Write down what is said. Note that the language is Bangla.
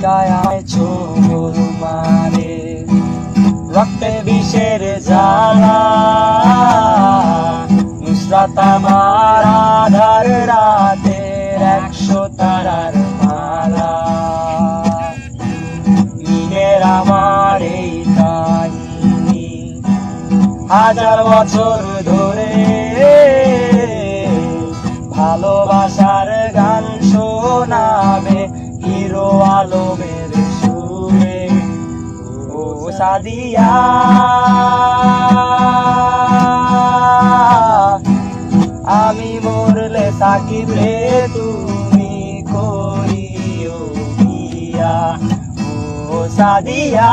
কায়ায় ছোবল মারে, রক্তে বিষের জ্বালা নুসরাত আমার আধার রাতের 100 তারার মালা। দিনের আমার এই কাহিনী 1000 বছর ধরে ভালোবাসার গান শোনাবে হিরো আলমের সুরে। ও সাদিয়া আমি মরলে সাকিব রে তুমি করিও বিয়া। ও সাদিয়া